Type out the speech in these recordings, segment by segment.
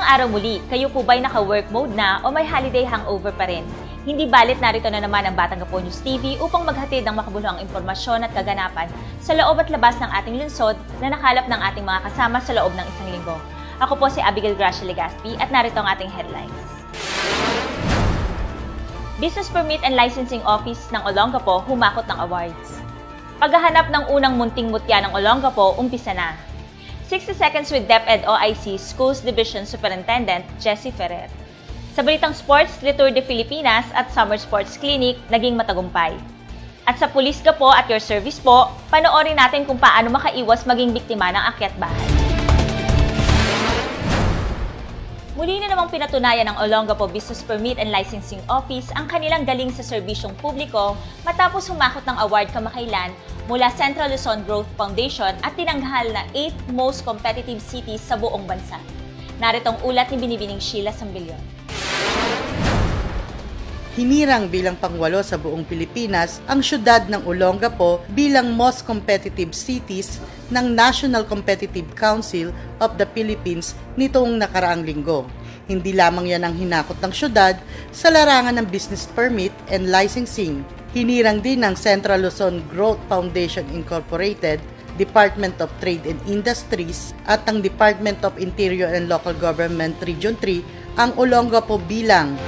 Magandang araw muli. Kayo po ba'y naka-work mode na o may holiday hangover pa rin? Hindi balit, narito na naman ang Batang Gapo News TV upang maghatid ng makabuluhang impormasyon at kaganapan sa loob at labas ng ating lungsod na nakalap ng ating mga kasama sa loob ng isang linggo. Ako po si Abigail Gracia Legaspi at narito ang ating headlines. Business Permit and Licensing Office ng Olongapo humakot ng awards. Paghahanap ng unang munting mutya ng Olongapo umpisa na. 60 Seconds with DepEd OIC Schools Division Superintendent Jessie Ferrer. Sa balitang sports, Retour de Filipinas at Summer Sports Clinic naging matagumpay. At sa Pulis Gapo at Your Service po, panoorin natin kung paano makaiwas maging biktima ng akyat bahay. Muli na namang pinatunayan ng Olongapo Business Permit and Licensing Office ang kanilang galing sa serbisyong publiko matapos humakot ng award kamakailan mula Central Luzon Growth Foundation at tinanghal na 8th most competitive cities sa buong bansa. Narito ang ulat ni Binibining Sheila Sambilyon. Hinirang bilang pangwalo sa buong Pilipinas ang syudad ng Olongapo bilang most competitive cities ng National Competitive Council of the Philippines nitong nakaraang linggo. Hindi lamang yan ang hinakot ng syudad sa larangan ng business permit and licensing. Hinirang din ng Central Luzon Growth Foundation Incorporated, Department of Trade and Industries at ang Department of Interior and Local Government Region 3 ang Olongapo bilang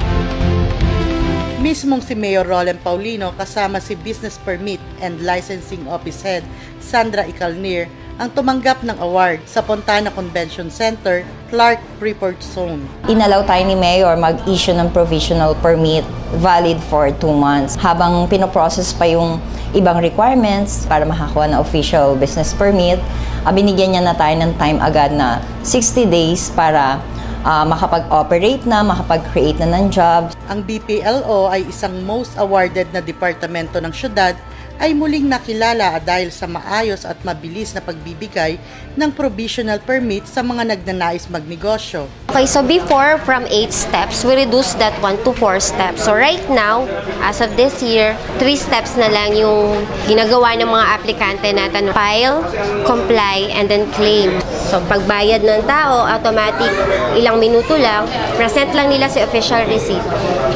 mismong si Mayor Roland Paulino kasama si Business Permit and Licensing Office Head Sandra Icalnir ang tumanggap ng award sa Fontana Convention Center, Clark Freeport Zone. Inalaw tayo ni Mayor mag-issue ng provisional permit valid for 2 months habang pinoprocess pa yung ibang requirements para makakuha ng official business permit. Binigyan niya na tayo ng time agad na 60 days para makapag-operate na, makapag-create na ng jobs. Ang BPLO ay isang most awarded na departamento ng syudad ay muling nakilala dahil sa maayos at mabilis na pagbibigay ng provisional permit sa mga nagnanais magnegosyo. Okay, so before from 8 steps, we reduced that one to 4 steps. So right now, as of this year, 3 steps na lang yung ginagawa ng mga aplikante natin. File, comply, and then claim. So pagbayad ng tao, automatic, ilang minuto lang, present lang nila si official receipt.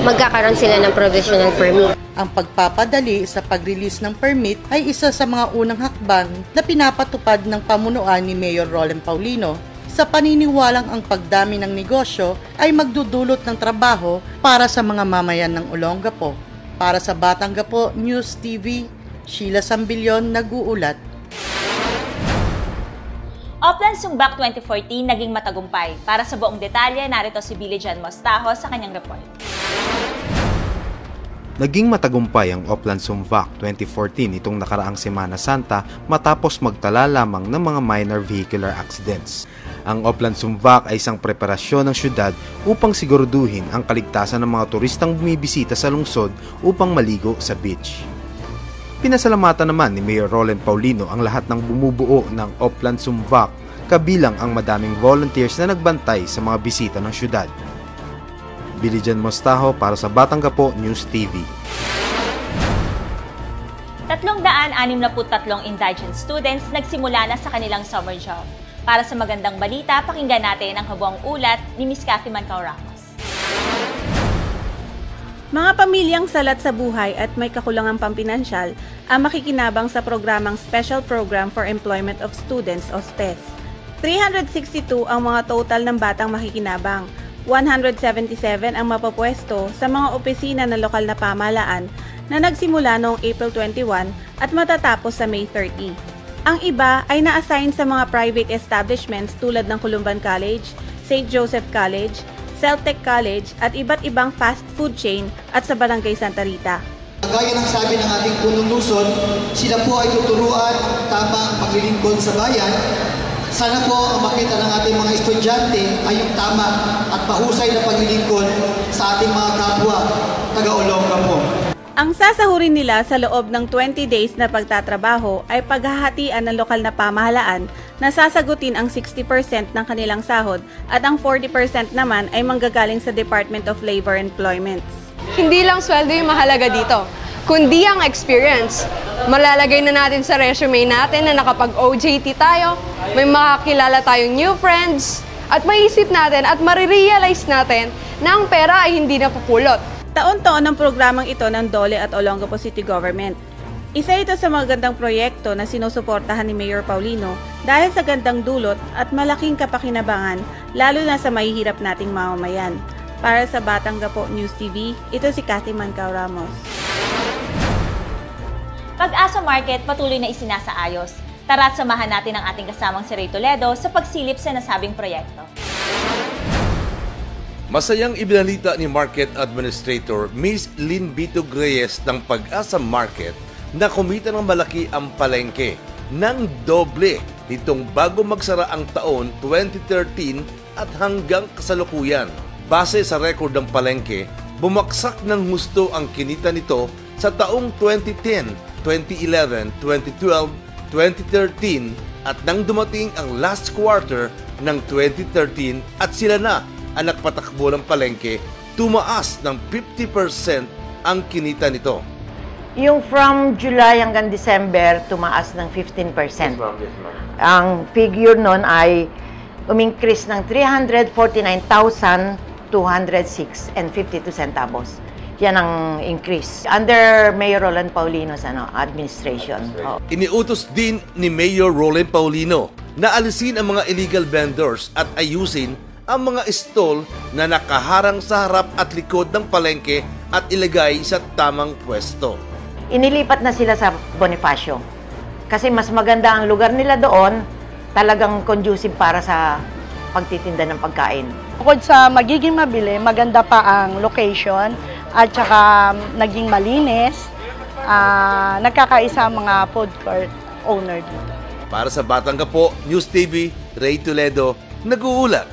Magkakaroon sila ng provisional permit. Ang pagpapadali sa pag-release ng permit ay isa sa mga unang hakbang na pinapatupad ng pamunuan ni Mayor Roland Paulino sa paniniwalang ang pagdami ng negosyo ay magdudulot ng trabaho para sa mga mamayan ng Olongapo. Para sa Batang Gapo News TV, Sheila Sambilyon nag-uulat. Oplan Sumbak 2014 naging matagumpay. Para sa buong detalye, narito si Billy Jan Mostajo sa kanyang report. Naging matagumpay ang Oplan Sumbak 2014 itong nakaraang Semana Santa matapos magtala lamang ng mga minor vehicular accidents. Ang Oplan Sumbak ay isang preparasyon ng syudad upang siguraduhin ang kaligtasan ng mga turistang bumibisita sa lungsod upang maligo sa beach. Pinasalamatan naman ni Mayor Roland Paulino ang lahat ng bumubuo ng Oplan Sumbak, kabilang ang madaming volunteers na nagbantay sa mga bisita ng syudad. Billy Jan Mostajo para sa Batang Gapo News TV. 363 indigent students nagsimula na sa kanilang summer job. Para sa magandang balita, pakinggan natin ang kabuang ulat ni Ms. Cathy Mancao Ramos. Mga pamilyang salat sa buhay at may kakulangang pampinansyal ang makikinabang sa programang Special Program for Employment of Students o SPES. 362 ang mga total ng batang makikinabang. 177 ang mapapwesto sa mga opisina ng lokal na pamahalaan na nagsimula noong April 21 at matatapos sa May 30. Ang iba ay na-assign sa mga private establishments tulad ng Columban College, St. Joseph College, Celtec College at iba't ibang fast food chain at sa Barangay Santa Rita. Gaya ng sabi ng ating punong Luzon, sila po ay tuturuan tamang paglilingkod sa bayan. Sana po ang makita ng ating mga estudyante ay yung tama at mahusay na paglilingkod sa ating mga kapwa taga-Olongapo. Ang sasahurin nila sa loob ng 20 days na pagtatrabaho ay paghahatian ng lokal na pamahalaan na sasagutin ang 60% ng kanilang sahod at ang 40% naman ay manggagaling sa Department of Labor and Employment. Hindi lang sweldo yung mahalaga dito, kundi ang experience. Malalagay na natin sa resume natin na nakapag-OJT tayo, may makakilala tayong new friends, at maisip natin at marirealize natin na ang pera ay hindi napupulot. Taon-taon ang programang ito ng Dole at Olongapo City Government. Isa ito sa magandang proyekto na sinusuportahan ni Mayor Paulino dahil sa gandang dulot at malaking kapakinabangan lalo na sa mahihirap nating mamamayan. Para sa Batang Gapo News TV, ito si Cathy Mancao Ramos. Pag-asa Market patuloy na isinasaayos. Tara't samahan natin ang ating kasamang si Ray Toledo sa pagsilip sa nasabing proyekto. Masayang ibinalita ni Market Administrator Ms. Lynn Bitog Reyes ng Pag-asa Market na kumita ng malaki ang palengke ng doble nitong bago magsara ang taon 2013 at hanggang kasalukuyan. Base sa record ng palengke, bumaksak ng husto ang kinita nito sa taong 2010, 2011, 2012, 2013 at nang dumating ang last quarter ng 2013 at sila na ang nagpatakbo ng palengke, tumaas ng 50% ang kinita nito. Yung from July hanggang December, tumaas ng 15%. Ang figure nun ay umingkris ng 349,206 and 52 centavos. Yan ang increase. Under Mayor Roland Paulino's administration. Iniutos din ni Mayor Roland Paulino na alisin ang mga illegal vendors at ayusin ang mga stall na nakaharang sa harap at likod ng palengke at ilagay sa tamang pwesto. Inilipat na sila sa Bonifacio kasi mas maganda ang lugar nila doon, talagang conducive para sa pagtitinda ng pagkain. Bukod sa magiging mabili, maganda pa ang location at saka naging malinis, nagkakaisa ang mga food court owner dito. Para sa Batang Gapo News TV, Ray Toledo, nag-uulat.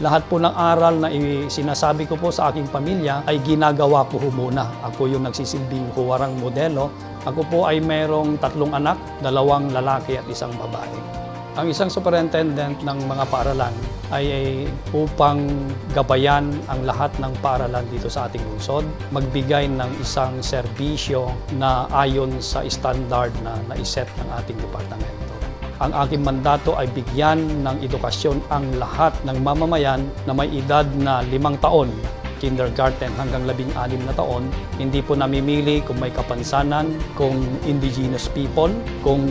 Lahat po ng aral na sinasabi ko po sa aking pamilya ay ginagawa ko muna. Ako yung nagsisilbing huwarang modelo. Ako po ay mayroong 3 anak, 2 lalaki at 1 babae. Ang isang superintendent ng mga paaralan ay upang gabayan ang lahat ng paaralan dito sa ating lungsod, magbigay ng isang serbisyo na ayon sa standard na naiset ng ating departamento. Ang aking mandato ay bigyan ng edukasyon ang lahat ng mamamayan na may edad na 5 taon, kindergarten hanggang 16 na taon. Hindi po namimili kung may kapansanan, kung indigenous people, kung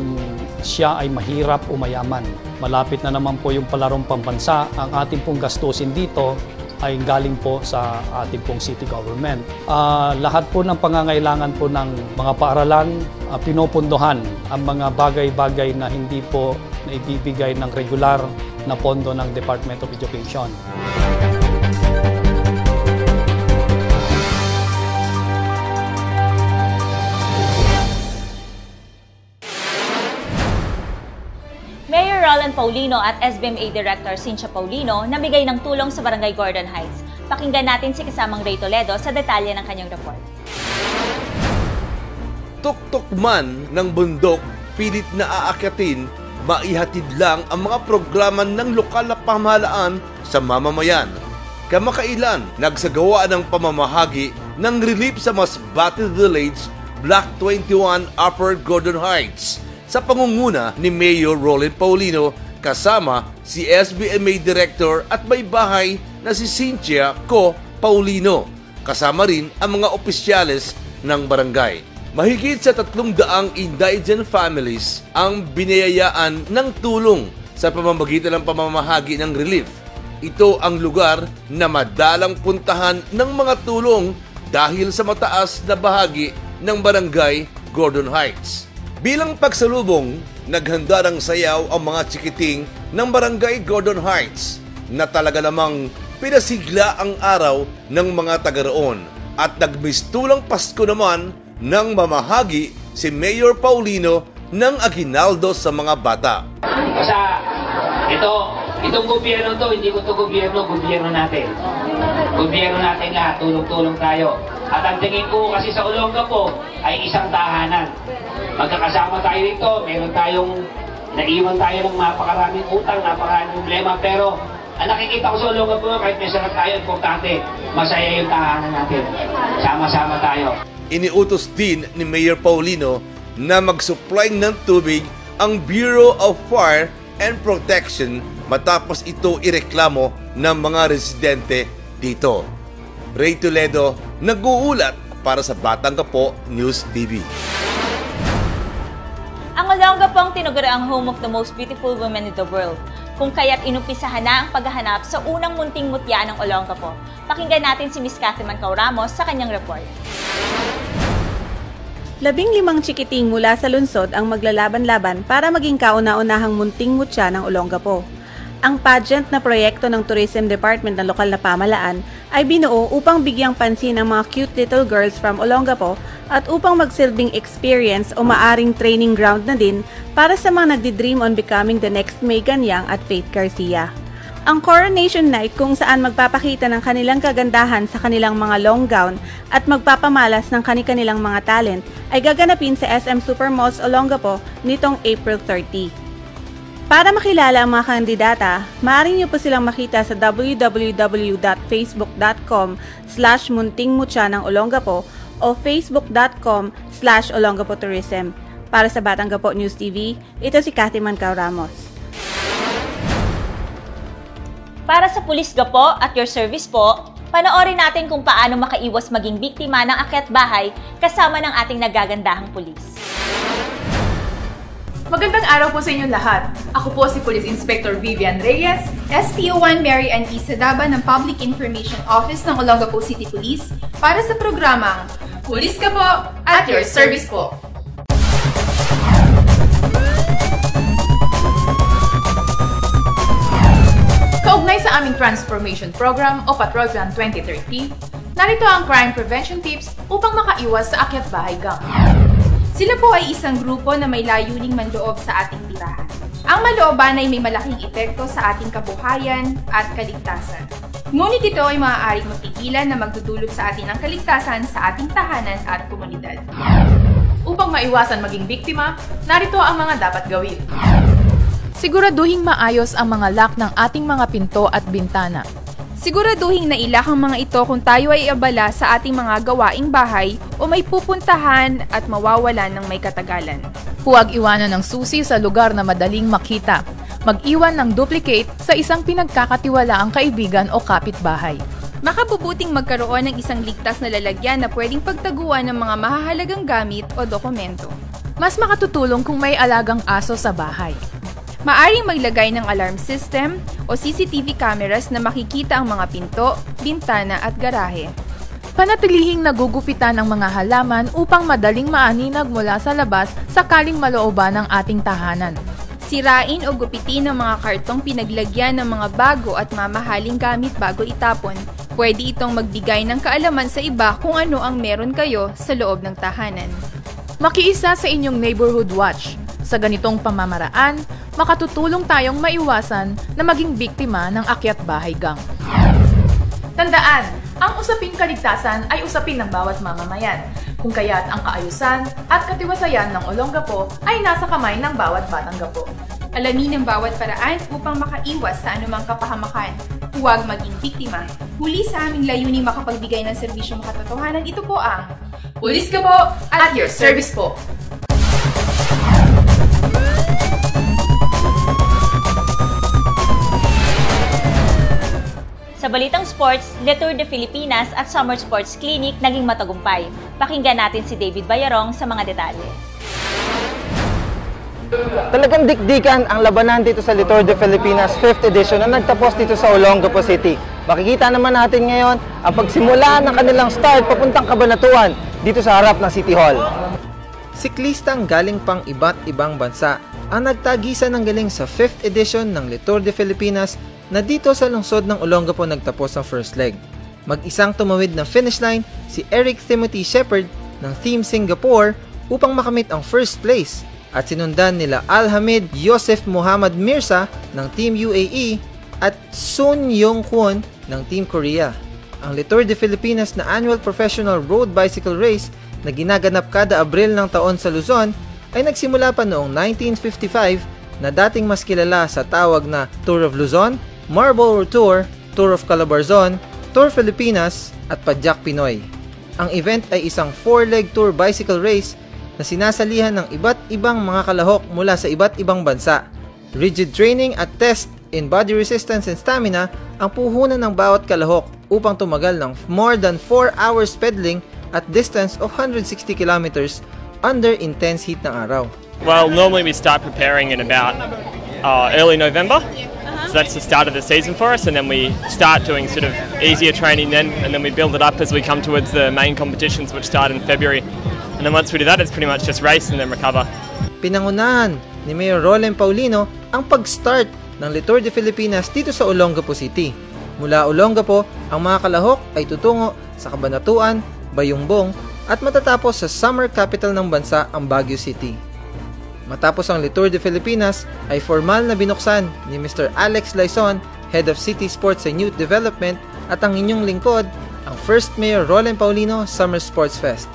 siya ay mahirap o mayaman. Malapit na naman po yung palarong pambansa. Ang ating pong gastusin dito ay galing po sa ating pong city government. Lahat po ng pangangailangan po ng mga paaralan, pinupundohan ang mga bagay-bagay na hindi po naibibigay ng regular na pondo ng Department of Education. Mayor Roland Paulino at SBMA Director Cynthia Paulino namigay ng tulong sa Barangay Gordon Heights. Pakinggan natin si kasamang Ray Toledo sa detalye ng kanyang report. Tuktok man ng bundok, pilit na aakyatin, maihatid lang ang mga programa ng lokal na pamahalaan sa mamamayan. Kamakailan, nagsagawa ng pamamahagi ng relief sa Masbate Village, Block 21, Upper Gordon Heights, sa pangunguna ni Mayor Roland Paulino kasama si SBMA Director at may bahay na si Cynthia Co. Paulino, kasama rin ang mga opisyales ng barangay. Mahigit sa 300 indigent families ang binayayaan ng tulong sa pamamagitan ng pamamahagi ng relief. Ito ang lugar na madalang puntahan ng mga tulong dahil sa mataas na bahagi ng barangay Gordon Heights. Bilang pagsalubong, naghanda ng sayaw ang mga tsikiting ng barangay Gordon Heights na talaga namang pinasigla ang araw ng mga taga roon at nagmistulang Pasko naman nang mamahagi si Mayor Paulino ng aginaldo sa mga bata. Kasi itong gobyerno to, hindi ko to gobyerno natin. Gobyerno natin lahat, tulong-tulong tayo. At ang tingin ko kasi sa Olongapo ay isang tahanan. Magkakasama tayo dito, naiwan tayo ng napakaraming utang, napakaraming problema, pero Ang nakikita ko sa Olongapo, kahit may sarap tayo, importante, masaya yung tahanan natin. Sama-sama tayo. Iniutos din ni Mayor Paulino na mag-supply ng tubig ang Bureau of Fire and Protection matapos ito ireklamo ng mga residente dito. Ray Toledo, nag-uulat para sa Batangapo News TV. Ang Olongapo ang tinaguriang home of the most beautiful women in the world, kung kaya't inumpisahan na ang paghahanap sa unang munting mutya ng Olongapo. Pakinggan natin si Ms. Cathy Mancao Ramos sa kanyang report. 15 chikiting mula sa lungsod ang maglalaban-laban para maging kauna-unahang munting mutya ng Olongapo. Ang pageant na proyekto ng Tourism Department ng lokal na pamahalaan ay binuo upang bigyang pansin ang mga cute little girls from Olongapo at upang magsilbing experience o maaring training ground na din para sa mga nagdi-dream on becoming the next Megan Yang at Faith Garcia. Ang Coronation Night kung saan magpapakita ng kanilang kagandahan sa kanilang mga long gown at magpapamalas ng kanilang mga talent ay gaganapin sa SM Supermalls Olongapo nitong April 30. Para makilala ang mga kandidata, maaari niyo po silang makita sa www.facebook.com/muntingmutya ng Olongapo o facebook.com/olongapotourism. Para sa Batangapo News TV, ito si Cathy Mancao Ramos. Para sa Pulis Gapo at your service po, panoorin natin kung paano makaiwas maging biktima ng akyat bahay kasama ng ating nagagandahang pulis. Magandang araw po sa inyong lahat. Ako po si Police Inspector Vivian Reyes, SPO1 Mary Ann E. Sadaba ng Public Information Office ng Olongapo City Police para sa programang Pulis Ka po at your service po. Kaugnay sa aming Transformation Program o Patrol Plan 2030, narito ang crime prevention tips upang makaiwas sa akyat bahay gang. Sila po ay isang grupo na may layuning manloob sa ating tirahan. Ang malooban ay may malaking epekto sa ating kabuhayan at kaligtasan. Ngunit ito ay maaaring mapigilan na magdudulot sa atin ng kaligtasan sa ating tahanan at komunidad. Upang maiwasan maging biktima, narito ang mga dapat gawin. Siguraduhing maayos ang mga lock ng ating mga pinto at bintana. Siguraduhin na ilak ang mga ito kung tayo ay abala sa ating mga gawaing bahay o may pupuntahan at mawawalan ng may katagalan. Huwag iwanan ng susi sa lugar na madaling makita. Mag-iwan ng duplicate sa isang pinagkakatiwalaang kaibigan o kapitbahay. Makabubuting magkaroon ng isang ligtas na lalagyan na pwedeng pagtaguan ng mga mahahalagang gamit o dokumento. Mas makatutulong kung may alagang aso sa bahay. Maaring maglagay ng alarm system o CCTV cameras na makikita ang mga pinto, bintana at garahe. Panatilihing nagugupitan ang mga halaman upang madaling maaninag mula sa labas sakaling malooban ng ating tahanan. Sirain o gupitin ang mga kartong pinaglagyan ng mga bago at mamahaling gamit bago itapon. Pwede itong magbigay ng kaalaman sa iba kung ano ang meron kayo sa loob ng tahanan. Makiisa sa inyong neighborhood watch. Sa ganitong pamamaraan, makatutulong tayong maiwasan na maging biktima ng akyat bahay gang. Tandaan, ang usaping kaligtasan ay usapin ng bawat mamamayan. Kung kaya't ang kaayusan at katiwasayan ng Olongapo ay nasa kamay ng bawat Batangapo. Alamin ang bawat paraan upang makaiwas sa anumang kapahamakan. Huwag maging biktima. Huli sa aming layuning makapagbigay ng serbisyong makatotohanan, ito po ang Pulis Ka po at your service po. Sa balitang sports, Le Tour de Filipinas at Summer Sports Clinic naging matagumpay. Pakinggan natin si David Bayarong sa mga detalye. Talagang dikdikan ang labanan dito sa Le Tour de Filipinas 5th edition na nagtapos dito sa Olongapo City. Makikita naman natin ngayon ang pagsimula ng kanilang start papuntang Cabanatuan dito sa harap ng City Hall. Siklistang galing pang iba't ibang bansa ang nagtagisan ng galing sa 5th edition ng Le Tour de Filipinas na dito sa lungsod ng Olongapo nagtapos ang first leg. Mag-isang tumawid ng finish line si Eric Timothy Shepherd ng Team Singapore upang makamit ang first place at sinundan nila Al-Hamid Yosef Muhammad Mirza ng Team UAE at Sun Yong Kwon ng Team Korea. Ang Le Tour de Filipinas na annual professional road bicycle race na ginaganap kada Abril ng taon sa Luzon ay nagsimula pa noong 1955 na dating mas kilala sa tawag na Tour of Luzon, Marlboro Tour, Tour of Calabarzon, Tour Filipinas at Padyak Pinoy. Ang event ay isang 4-leg tour bicycle race na sinasalihan ng iba't ibang mga kalahok mula sa iba't ibang bansa. Rigid training at test in body resistance and stamina ang puhunan ng bawat kalahok upang tumagal ng more than 4 hours pedaling at distance of 160 kilometers under intense heat ng araw. Well, normally we start preparing in about early November. So that's the start of the season for us, and then we start doing sort of easier training then, and then we build it up as we come towards the main competitions which start in February. And then once we do that, it's pretty much just race and then recover. Pinangunahan ni Mayor Roland Paulino ang pag-start ng Tour de Filipinas dito sa Olongapo City. Mula Olongapo, ang mga kalahok ay tutungo sa Cabanatuan, Bayungbong at matatapos sa summer capital ng bansa, ang Baguio City. Matapos ang Tour de Filipinas ay formal na binuksan ni Mr. Alex Laison, Head of City Sports and Youth Development, at ang inyong lingkod, ang First Mayor Roland Paulino Summer Sports Fest.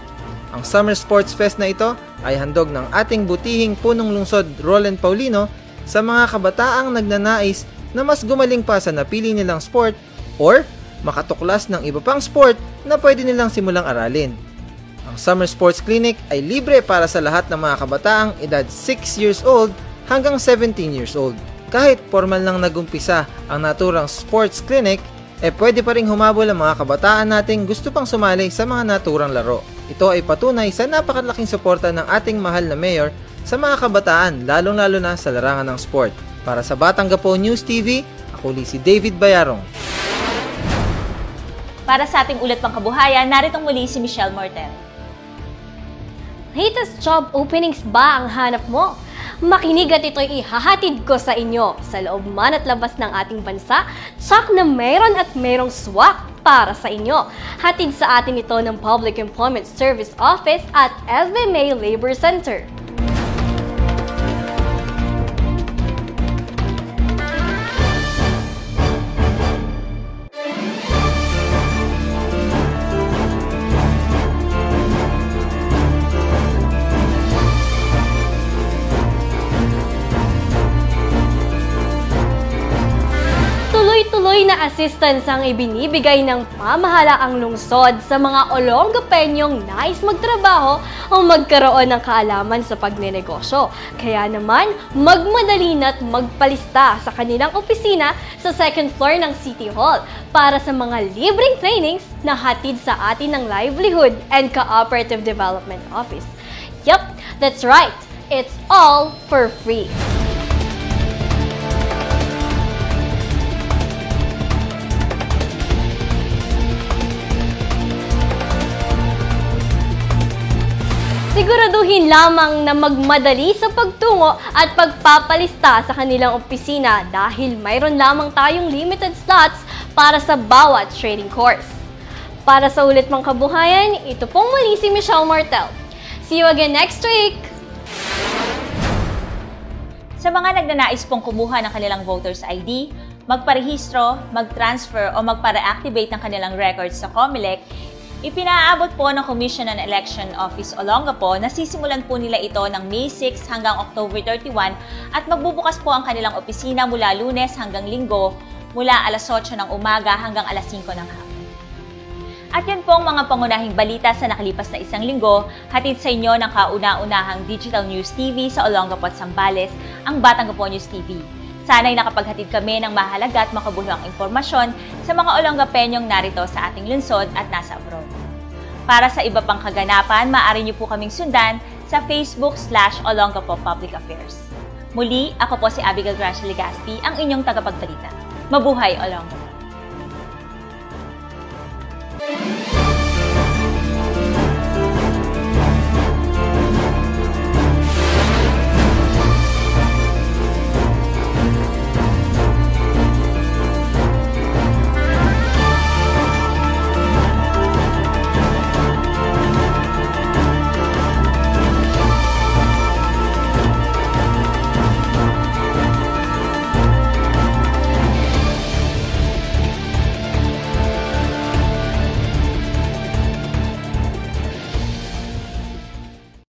Ang Summer Sports Fest na ito ay handog ng ating butihing punong lungsod Roland Paulino sa mga kabataang nagnanais na mas gumaling pa sa napili nilang sport or makatuklas ng iba pang sport na pwede nilang simulang aralin. Ang Summer Sports Clinic ay libre para sa lahat ng mga kabataang edad 6 years old hanggang 17 years old. Kahit formal lang nagumpisa ang naturang sports clinic, pwede pa ring humabol ang mga kabataan nating gusto pang sumali sa mga naturang laro. Ito ay patunay sa napakalaking suporta ng ating mahal na mayor sa mga kabataan, lalong-lalo na sa larangan ng sport. Para sa Batanggapo News TV, ako si David Bayarong. Para sa ating ulat pang kabuhayan, naritong muli si Michelle Mortel. Latest job openings ba ang hanap mo? Makinig at ito'y ihahatid ko sa inyo. Sa loob man at labas ng ating bansa, tsak na mayroon at mayroong swak para sa inyo. Hatid sa atin ito ng Public Employment Service Office at SBMA Labor Center. Tuloy-tuloy na assistance ang ibinibigay ng pamahalaang lungsod sa mga Olongapeñong nais magtrabaho o magkaroon ng kaalaman sa pagnenegosyo. Kaya naman, magmadali na't magpalista sa kanilang opisina sa second floor ng City Hall para sa mga libreng trainings na hatid sa atin ng Livelihood and Cooperative Development Office. Yup, that's right. It's all for free. Siguraduhin lamang na magmadali sa pagtungo at pagpapalista sa kanilang opisina dahil mayroon lamang tayong limited slots para sa bawat training course. Para sa ulit mang kabuhayan, ito pong muli si Michelle Mortel. See you again next week! Sa mga nagnanais pong kumuha ng kanilang voter's ID, magparehistro, mag-transfer o magpa-reactivate ng kanilang records sa COMELEC, ipinaabot po ng Commission on Election Office Olongapo na sisimulan po nila ito ng May 6 hanggang October 31 at magbubukas po ang kanilang opisina mula Lunes hanggang Linggo mula alas 8 ng umaga hanggang alas 5 ng hapon. At yan po ang mga pangunahing balita sa nakalipas na isang linggo, hatid sa inyo ng kauna-unahang Digital News TV sa Olongapo at Zambales, ang Batanggapo News TV. Sana'y nakapaghatid kami ng mahalaga at makabuluhang impormasyon sa mga Olongapeñong narito sa ating lungsod at nasa abroad. Para sa iba pang kaganapan, maaari niyo po kaming sundan sa Facebook/Olongapo Public Affairs. Muli, ako po si Abigail Gracia Legaspi, ang inyong tagapagbalita. Mabuhay Olongapo!